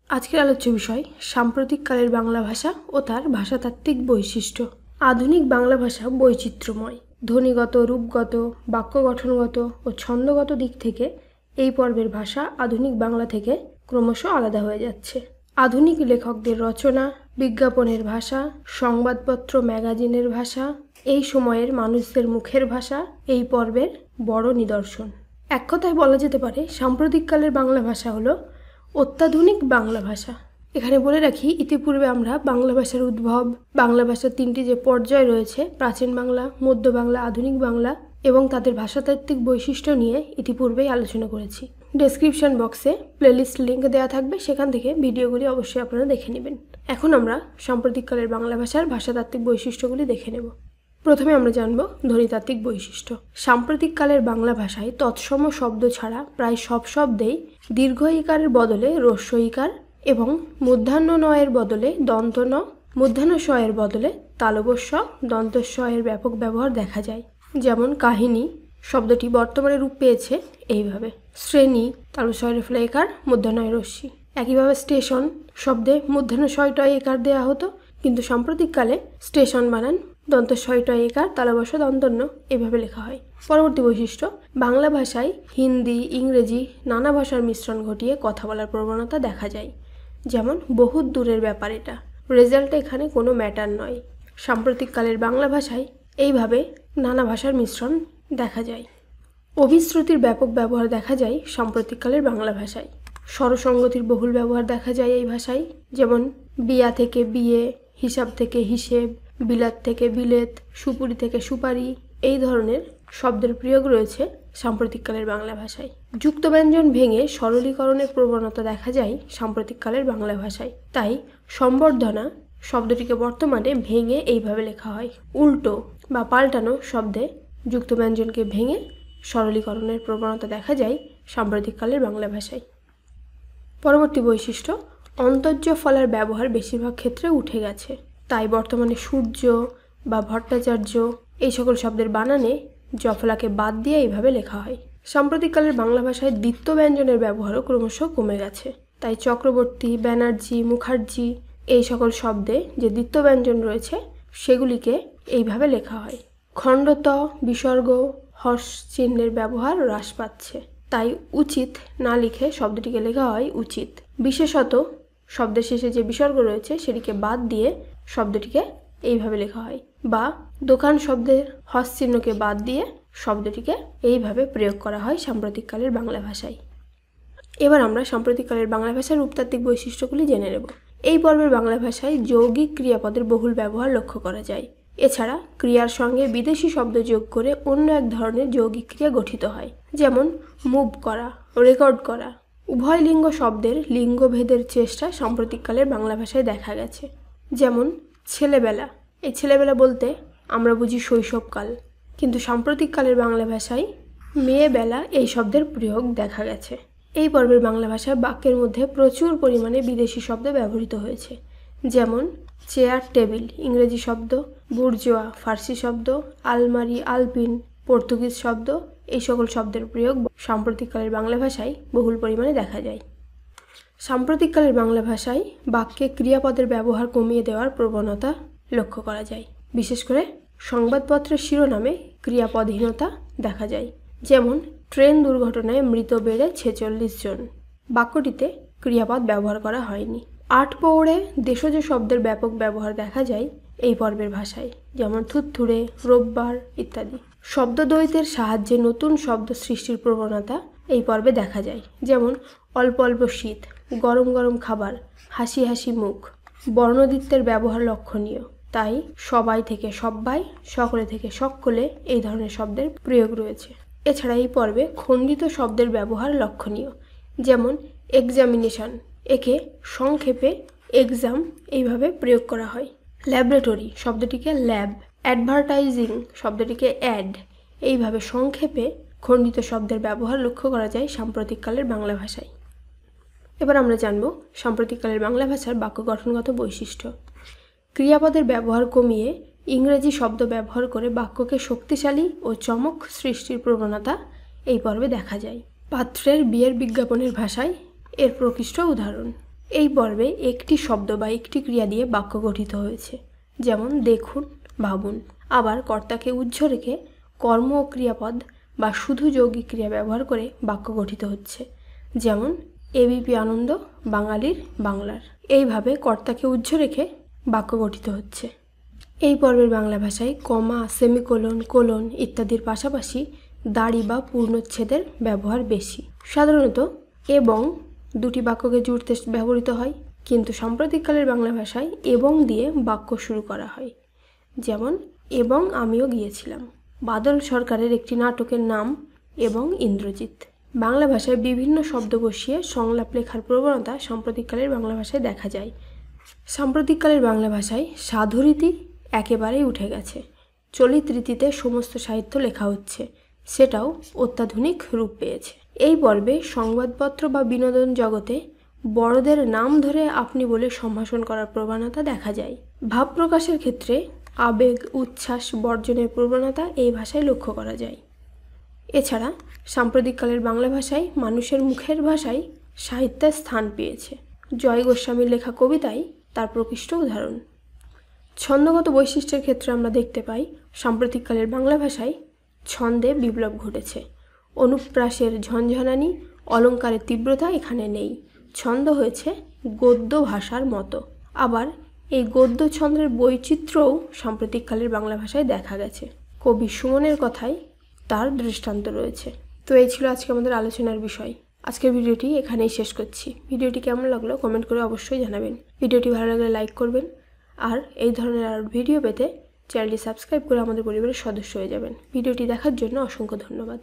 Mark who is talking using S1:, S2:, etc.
S1: আজকের আলোচ্য বিষয় সাম্প্রতিক কালের বাংলা ভাষা ও তার ভাষাতাত্ত্বিক বৈশিষ্ট্য। আধুনিক বাংলা ভাষা বৈচিত্র্যময়। ধ্বনিগত, রূপগত, বাক্য গঠনগত ও ছন্দগত দিক থেকে এই পর্বের ভাষা আধুনিক বাংলা থেকে ক্রমশ আলাদা হয়ে যাচ্ছে। আধুনিক লেখকদের রচনা, বিজ্ঞাপনের ভাষা, সংবাদপত্র ম্যাগাজিনের ভাষা, এই সময়ের মানুষদের মুখের ভাষা এই পর্বের বড় নিদর্শন। এক কথায় বলা যেতে পারে সাম্প্রতিককালের বাংলা ভাষা হলো অত্যাধুনিক বাংলা ভাষা। এখানে বলে রাখি, ইতিপূর্বে আমরা বাংলা ভাষার উদ্ভব, বাংলা ভাষার তিনটি যে পর্যায় রয়েছে, প্রাচীন বাংলা, মধ্য বাংলা, আধুনিক বাংলা এবং তাদের ভাষাতাত্ত্বিক বৈশিষ্ট্য নিয়ে ইতিপূর্বেই আলোচনা করেছি। ডেসক্রিপশন বক্সে প্লেলিস্ট লিঙ্ক দেওয়া থাকবে, সেখান থেকে ভিডিওগুলি অবশ্যই আপনারা দেখে নেবেন। এখন আমরা সাম্প্রতিককালের বাংলা ভাষার ভাষাতাত্ত্বিক বৈশিষ্ট্যগুলি দেখে নেব। প্রথমে আমরা জানব ধ্বনিতাত্ত্বিক বৈশিষ্ট্য। সাম্প্রতিককালের বাংলা ভাষায় তৎসম শব্দ ছাড়া প্রায় সব শব্দেই দীর্ঘ ইকারের বদলে হ্রস্ব ইকার এবং মূর্ধন্য নয়ের বদলে দন্ত ন, মূর্ধন্য স এর বদলে তালবস্য দন্তস্ব এর ব্যাপক ব্যবহার দেখা যায়। যেমন কাহিনী শব্দটি বর্তমানে রূপ পেয়েছে এইভাবে: শ্রেণী তালবস্য এর ফলে একার, মূর্ধন্য রস্যি। একইভাবে স্টেশন শব্দে মূর্ধন্য শয়টয় একার দেওয়া হতো, কিন্তু সাম্প্রতিককালে স্টেশন বানান দন্তস্বয়টয় একার, তালবস্য দন্তন্য এভাবে লেখা হয়। পরবর্তী বৈশিষ্ট্য, বাংলা ভাষায় হিন্দি, ইংরেজি নানা ভাষার মিশ্রণ ঘটিয়ে কথা বলার প্রবণতা দেখা যায়। যেমন বহুত দূরের ব্যাপার এটা, রেজাল্ট এখানে কোনো ম্যাটার নয়। সাম্প্রতিককালের বাংলা ভাষায় এইভাবে নানা ভাষার মিশ্রণ দেখা যায়। অভিশ্রুতির ব্যাপক ব্যবহার দেখা যায় সাম্প্রতিককালের বাংলা ভাষায়। স্বরসঙ্গতির বহুল ব্যবহার দেখা যায় এই ভাষায়। যেমন বিয়া থেকে বিয়ে, হিসাব থেকে হিসেব, বিলাত থেকে বিলেত, সুপুরি থেকে সুপারি, এই ধরনের শব্দের প্রয়োগ রয়েছে সাম্প্রতিককালের বাংলা ভাষায়। যুক্ত ব্যঞ্জন ভেঙে সরলীকরণের প্রবণতা দেখা যায় সাম্প্রতিককালের বাংলা ভাষায়। তাই সম্বর্ধনা শব্দটিকে বর্তমানে ভেঙে এইভাবে লেখা হয়। উল্টো বা পাল্টানো শব্দে যুক্ত ব্যঞ্জনকে ভেঙে সরলীকরণের প্রবণতা দেখা যায় সাম্প্রতিককালের বাংলা ভাষায়। পরবর্তী বৈশিষ্ট্য, অন্তর্য ফলার ব্যবহার বেশিরভাগ ক্ষেত্রে উঠে গেছে। তাই বর্তমানে সূর্য বা ভট্টাচার্য এই সকল শব্দের বানানে জফলাকে বাদ দিয়ে এইভাবে লেখা হয়। সাম্প্রতিককালের বাংলা ভাষায় দ্বিত্ব ব্যঞ্জনের ব্যবহারও ক্রমশ কমে গেছে। তাই চক্রবর্তী, ব্যানার্জি, মুখার্জি এই সকল শব্দে যে দ্বিত্ব ব্যঞ্জন রয়েছে সেগুলিকে এইভাবে লেখা হয়। খণ্ডত, বিসর্গ, হর্ষ চিহ্নের ব্যবহার হ্রাস পাচ্ছে। তাই উচিত না লিখে শব্দটিকে লেখা হয় উচিত। বিশেষত শব্দের শেষে যে বিসর্গ রয়েছে সেটিকে বাদ দিয়ে শব্দটিকে এইভাবে লেখা হয়। বা দোকান শব্দের হর্ষ চিহ্নকে বাদ দিয়ে শব্দটিকে এইভাবে প্রয়োগ করা হয় সাম্প্রতিককালের বাংলা ভাষায়। এবার আমরা সাম্প্রতিককালের বাংলা ভাষার রূপতাত্ত্বিক বৈশিষ্ট্যগুলি জেনে নেব। এই পর্বের বাংলা ভাষায় যৌগিক ক্রিয়াপদের বহুল ব্যবহার লক্ষ্য করা যায়। এছাড়া ক্রিয়ার সঙ্গে বিদেশি শব্দ যোগ করে অন্য এক ধরনের যৌগিক ক্রিয়া গঠিত হয়। যেমন মুভ করা, রেকর্ড করা। উভয় লিঙ্গ শব্দের লিঙ্গভেদের চেষ্টা সাম্প্রতিককালের বাংলা ভাষায় দেখা গেছে। যেমন ছেলেবেলা, এই ছেলেবেলা বলতে আমরা বুঝি শৈশবকাল, কিন্তু সাম্প্রতিককালের বাংলা ভাষায় মেয়েবেলা এই শব্দের প্রয়োগ দেখা গেছে। এই পর্বের বাংলা ভাষায় বাক্যের মধ্যে প্রচুর পরিমাণে বিদেশি শব্দ ব্যবহৃত হয়েছে। যেমন চেয়ার, টেবিল ইংরেজি শব্দ, বুর্জোয়া ফার্সি শব্দ, আলমারি, আলপিন পর্তুগিজ শব্দ, এই সকল শব্দের প্রয়োগ সাম্প্রতিককালের বাংলা ভাষায় বহুল পরিমাণে দেখা যায়। সাম্প্রতিককালের বাংলা ভাষায় বাক্যে ক্রিয়াপদের ব্যবহার কমিয়ে দেওয়ার প্রবণতা লক্ষ্য করা যায়। বিশেষ করে সংবাদপত্রের শিরোনামে ক্রিয়াপদহীনতা দেখা যায়। যেমন ট্রেন দুর্ঘটনায় মৃত বেড়ে 46 জন। বাক্যটিতে ক্রিয়াপদ ব্যবহার করা হয়নি। আট পৌড়ে দেশজ শব্দের ব্যাপক ব্যবহার দেখা যায় এই পর্বের ভাষায়। যেমন থুতথুড়ে, রোববার ইত্যাদি। শব্দদ্বৈতের সাহায্যে নতুন শব্দ সৃষ্টির প্রবণতা এই পর্বে দেখা যায়। যেমন অল্প অল্প শীত, গরম গরম খাবার, হাসি হাসি মুখ। বর্ণদ্বিত্বের ব্যবহার লক্ষণীয়। তাই সবাই থেকে সব্বাই, সকলে থেকে সকলে এই ধরনের শব্দের প্রয়োগ রয়েছে। এছাড়া এই পর্বে খণ্ডিত শব্দের ব্যবহার লক্ষণীয়। যেমন এক্সামিনেশন, একে সংক্ষেপে এক্সাম এইভাবে প্রয়োগ করা হয়। ল্যাবরেটরি শব্দটিকে ল্যাব, অ্যাডভার্টাইজিং শব্দটিকে অ্যাড, এইভাবে সংক্ষেপে খণ্ডিত শব্দের ব্যবহার লক্ষ্য করা যায় সাম্প্রতিককালের বাংলা ভাষায়। এবার আমরা জানব সাম্প্রতিককালের বাংলা ভাষার বাক্য গঠনগত বৈশিষ্ট্য। ক্রিয়াপদের ব্যবহার কমিয়ে ইংরেজি শব্দ ব্যবহার করে বাক্যকে শক্তিশালী ও চমক সৃষ্টির প্রবণতা এই পর্বে দেখা যায়। পাত্রের বিয়ের বিজ্ঞাপনের ভাষায় এর প্রকৃষ্ট উদাহরণ। এই পর্বে একটি শব্দ বা একটি ক্রিয়া দিয়ে বাক্য গঠিত হয়েছে, যেমন দেখুন, ভাবুন। আবার কর্তাকে উজ্জ্ব রেখে কর্ম ও ক্রিয়াপদ বা শুধু যৌগিক ক্রিয়া ব্যবহার করে বাক্য গঠিত হচ্ছে, যেমন এবিপি আনন্দ বাঙালির বাংলার। এইভাবে কর্তাকে উজ্জ্ব রেখে বাক্য গঠিত হচ্ছে। এই পর্বের বাংলা ভাষায় কমা, সেমিকোলন, কোলন ইত্যাদির পাশাপাশি দাড়ি বা পূর্ণচ্ছেদের ব্যবহার বেশি। সাধারণত এবং দুটি বাক্যকে জুড়তে ব্যবহৃত হয়, কিন্তু সাম্প্রতিককালের বাংলা ভাষায় এবং দিয়ে বাক্য শুরু করা হয়, যেমন এবং আমিও গিয়েছিলাম। বাদল সরকারের একটি নাটকের নাম এবং ইন্দ্রজিৎ। বাংলা ভাষায় বিভিন্ন শব্দ বসিয়ে সংলাপ লেখার প্রবণতা সাম্প্রতিককালের বাংলা ভাষায় দেখা যায়। সাম্প্রতিককালের বাংলা ভাষায় সাধুরীতি একেবারেই উঠে গেছে। চলিত রীতিতে সমস্ত সাহিত্য লেখা হচ্ছে, সেটাও অত্যাধুনিক রূপ পেয়েছে। এই পর্বে সংবাদপত্র বা বিনোদন জগতে বড়দের নাম ধরে আপনি বলে সম্ভাষণ করার প্রবণতা দেখা যায়। ভাব প্রকাশের ক্ষেত্রে আবেগ, উচ্ছ্বাস বর্জনের প্রবণতা এই ভাষায় লক্ষ্য করা যায়। এছাড়া সাম্প্রতিককালের বাংলা ভাষায় মানুষের মুখের ভাষায় সাহিত্যের স্থান পেয়েছে। জয় গোস্বামীর লেখা কবিতাই তার প্রকৃষ্ট উদাহরণ। ছন্দগত বৈশিষ্ট্যের ক্ষেত্রে আমরা দেখতে পাই সাম্প্রতিককালের বাংলা ভাষায় ছন্দে বিপ্লব ঘটেছে। অনুপ্রাসের ঝনঝনানি, অলঙ্কারের তীব্রতা এখানে নেই। ছন্দ হয়েছে গদ্য ভাষার মতো। আবার এই গদ্য ছন্দের বৈচিত্র্যও সাম্প্রতিককালের বাংলা ভাষায় দেখা গেছে। কবি সুমনের কথায় তার দৃষ্টান্ত রয়েছে। তো এই ছিল আজকে আমাদের আলোচনার বিষয়। আজকের ভিডিওটি এখানেই শেষ করছি। ভিডিওটি কেমন লাগলো কমেন্ট করে অবশ্যই জানাবেন। ভিডিওটি ভালো লাগলে লাইক করবেন, আর এই ধরনের আরও ভিডিও পেতে চ্যানেলটি সাবস্ক্রাইব করে আমাদের পরিবারের সদস্য হয়ে যাবেন। ভিডিওটি দেখার জন্য অসংখ্য ধন্যবাদ।